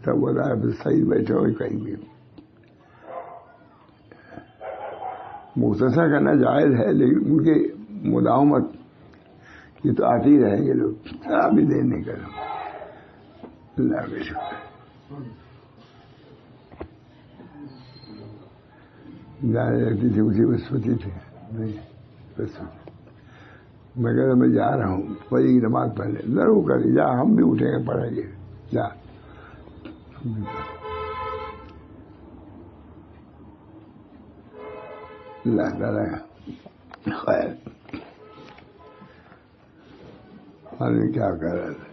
تب بتایا پھر سعید بیٹھے ہوئے کہیں بھی. مختصر کرنا جائز ہے لیکن ان کے مداومت یہ تو آتے ہی رہیں گے لوگ. ابھی دیر نہیں کر رہا. اللہ کا شکر. جانے لگتی تھی اسی میں سوچی تھی نہیں بس میں کہتا میں جا رہا ہوں فجر کی نماز پڑھ لے. ضرور کر جا ہم بھی اٹھیں گے پڑھیں گے جا. اللہ تعالیٰ خیر ہمیں کیا کر رہا تھا.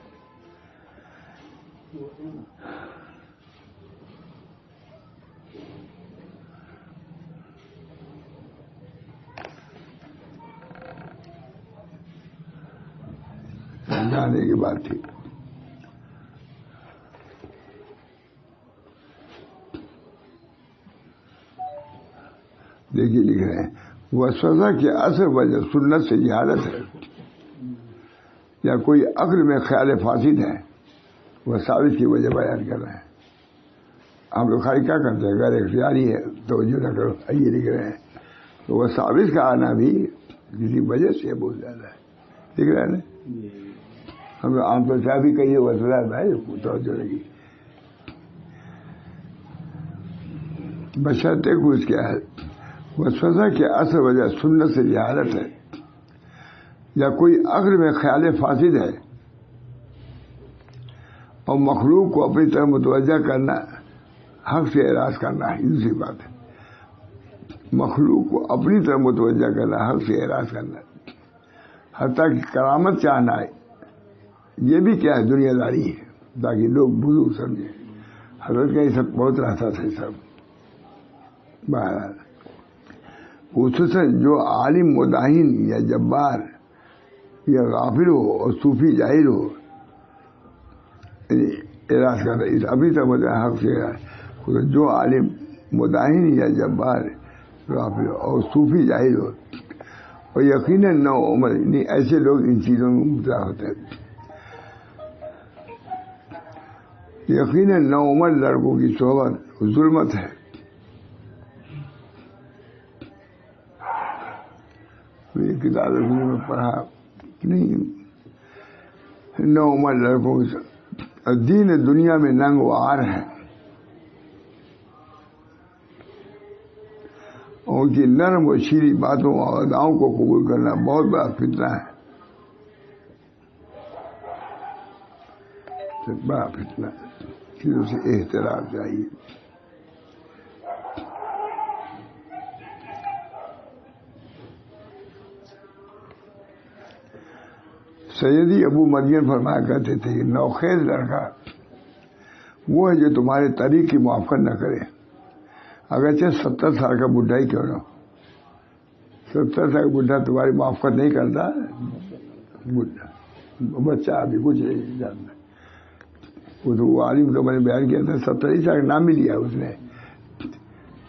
جانے کی بات تھی. دیکھیے لکھ رہے ہیں وسوسہ کی اصل وجہ سنت سے جہالت ہے یا کوئی عقل میں خیال فاسد ہے. وہ ثابت کی وجہ بیان کر رہے ہیں. ہم لوگ خالی کیا کرتے ہیں غیر اختیاری ہے توجہ نہ کرو. یہ لکھ رہے ہیں تو وہ ثابت کا آنا بھی کسی وجہ سے بہت زیادہ ہے. لکھ رہے ہیں نا ہم لوگ عام طور سے بھی کہیے وسوسہ بھائی توجہ لگی بشرطے کچھ کیا ہے. وسوسہ کی اصل وجہ سنت سے جہالت ہے یا کوئی عقل میں خیال فاسد ہے اور مخلوق کو اپنی طرف متوجہ کرنا حق سے اعراض کرنا ہے. دوسری بات ہے مخلوق کو اپنی طرف متوجہ کرنا حق سے اعراض کرنا حتیٰ کہ کرامت چاہنا ہے. یہ بھی کیا ہے دنیا داری ہے تاکہ لوگ بزرگ سمجھیں. حضرت کا یہ سب بہت رہتا تھا سب. بہرحال خصوصاً جو عالم مداحن یا جبار یا غافل ہو اور صوفی جاہل ہو اعراض کر رہے ابھی تک مطلب حق سے. جو عالم مداحن یا جبار غافل ہو اور صوفی جاہل ہو اور یقیناً نو عمر ایسے لوگ ان چیزوں میں مبتلا ہوتے ہیں. یقیناً نو عمر لڑکوں کی صحبت ظلمت ہے. یہ کتاب میں پڑھا نہیں. نو عمر لڑکوں کی دین دنیا میں ننگ و عار ہے. ان کی نرم و شیریں باتوں اور اداؤں کو قبول کرنا بہت بڑا فتنہ ہے. بڑا فتنہ چیزوں سے احترام چاہیے. سیدی ابو مریم فرمایا کرتے تھے کہ نوخیز لڑکا وہ ہے جو تمہارے طریق کی موافقت نہ کرے اگرچہ 70 سال کا بڈھا ہی کیوں نہ. 70 سال کا بڈھا تمہاری موافقت نہیں کرتا. بچہ ابھی کچھ نہیں جانتا. وہ تو وہ عالم کا میں نے بیان کیا تھا 70 سال کا نام بھی لیا اس نے.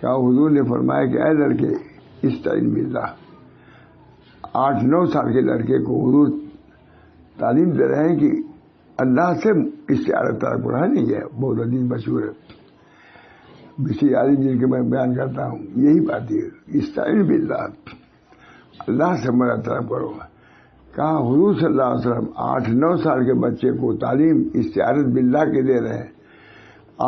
کہا حضور نے فرمایا کہ اے لڑکے استعین باللہ. 8-9 سال کے لڑکے کو حضور تعلیم دے رہے ہیں کہ اللہ سے استعارت طلب کرنا نہیں ہے. بہت حدیث مشہور ہے بشیر عالم جن کے میں بیان کرتا ہوں, یہی بات ہے. استعین باللہ, اللہ سے مدد طلب کرو. کہا حضور صلی اللہ علیہ وسلم 8-9 سال کے بچے کو تعلیم استعارت باللہ کے دے رہے ہیں.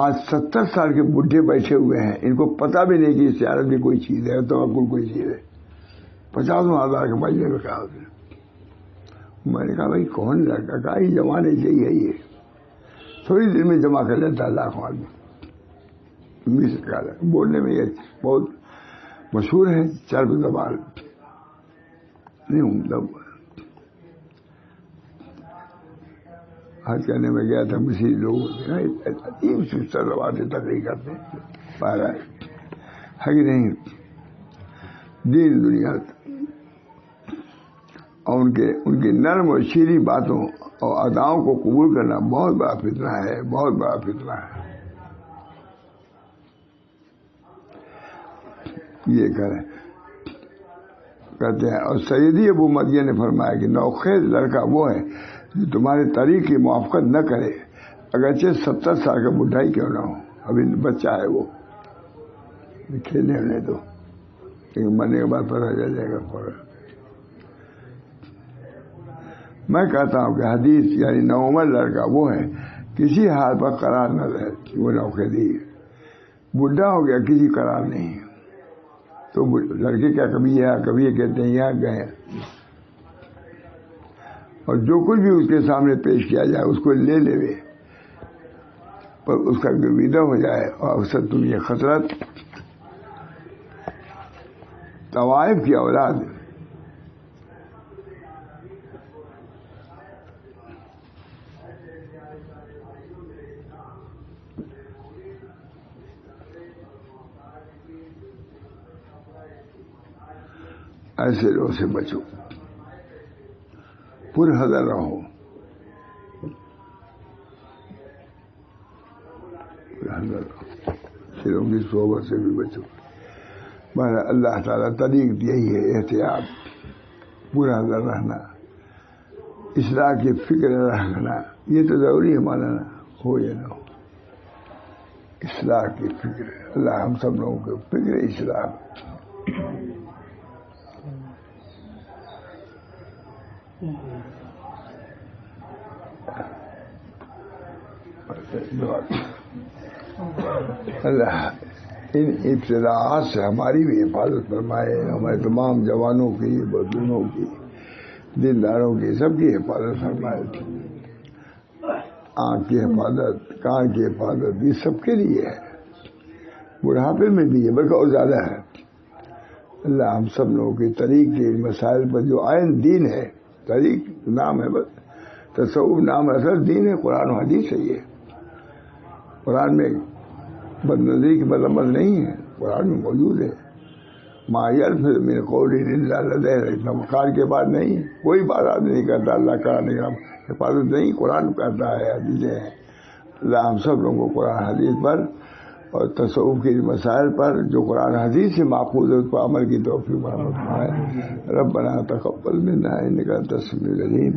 آج 70 سال کے بڈھے بیٹھے ہوئے ہیں, ان کو پتہ بھی نہیں کہ استعارت بھی کوئی چیز ہے, توکل کوئی چیز ہے. 50,000 کے مجمے میں کہا. میں نے کہا بھائی کون لڑکا, کہا یہ زمانے سے ہی ہے, یہ تھوڑی دیر میں جمع کر لیتا لاکھوں آدمی. بولنے میں یہ بہت مشہور ہے, چرب زبان نہیں ہوں. حج کرنے میں گیا تھا, مسی لوگ عجیب سی زبان سے تقریر کرتے ہیں, پا رہا ہے کہ نہیں. دین دنیا اور ان کی نرم اور شیریں باتوں اور اداؤں کو قبول کرنا بہت بڑا فتنہ ہے, بہت بڑا فتنہ ہے. یہ کہتے ہیں. اور سیدی ابو مدیہ نے فرمایا کہ نوخیز لڑکا وہ ہے جو تمہارے طریق کی موافقت نہ کرے, اگرچہ 70 سال کا بڈھائی کیوں نہ ہو. ابھی بچہ ہے وہ, کھیلنے ہونے دو, لیکن مرنے کے بعد پتہ چل جائے گا فوراً. میں کہتا ہوں کہ حدیث یعنی نوعمر لڑکا وہ ہے کسی حال پر قرار نہ رہے, وہ نوخیزی. بڈھا ہو گیا کسی قرار نہیں, تو لڑکے کیا کبھی یہاں کبھی یہ کہتے ہیں یہاں گئے, اور جو کچھ بھی اس کے سامنے پیش کیا جائے اس کو لے لے, پر اس کا گرویدہ ہو جائے. اور اکثر تم یہ خطرت طوائف کی اولاد ایسے لوگوں سے بچو, پر حذر رہو. شیروں کی صحبت سے بھی بچو. مانا اللہ تعالیٰ طریق یہی ہے احتیاط, پورا حذر رہنا, اصلاح کی فکر رکھنا. یہ تو ضروری ہے مولانا, ہو یا نہ ہو اصلاح کی فکر. اللہ ہم سب لوگوں کو فکر اصلاح. اللہ ان ابتلاءات سے ہماری بھی حفاظت فرمائے, ہمارے تمام جوانوں کی, بزرگوں کی, دینداروں کی, سب کی حفاظت فرمائے. آنکھ کی حفاظت, کان کی حفاظت, یہ سب کے لیے ہے. بڑھاپے میں بھی ہے بلکہ اور زیادہ ہے. اللہ ہم سب لوگوں کی طریق کے مسائل پر جو عین دین ہے, طریق نام ہے بس, تصوف نام ہے, اصل دین ہے قرآن و حدیث ہے. یہ قرآن میں بد نظری کی مذمت نہیں ہے, قرآن میں موجود ہے. ما یلفظ من قول الا لدیہ رقیب. وقار کے بعد نہیں, کوئی بات آدمی نہیں کرتا اللہ کا حفاظت نہیں, قرآن کرتا ہے, حدیثیں ہیں. اللہ ہم سب لوگوں کو قرآن حدیث پر اور تصوف کے مسائل پر جو قرآن حدیث سے ماخوذ ہے اس پر عمل کی توفیق فرمائے. ربنا تقبل منا انک انت السمیع العلیم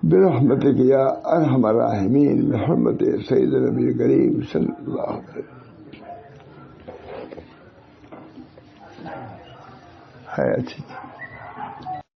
برحمتک یا ارحم الراحمین بحرمت سید نبی کریم صلی اللہ علیہ وسلم. ہے اچھی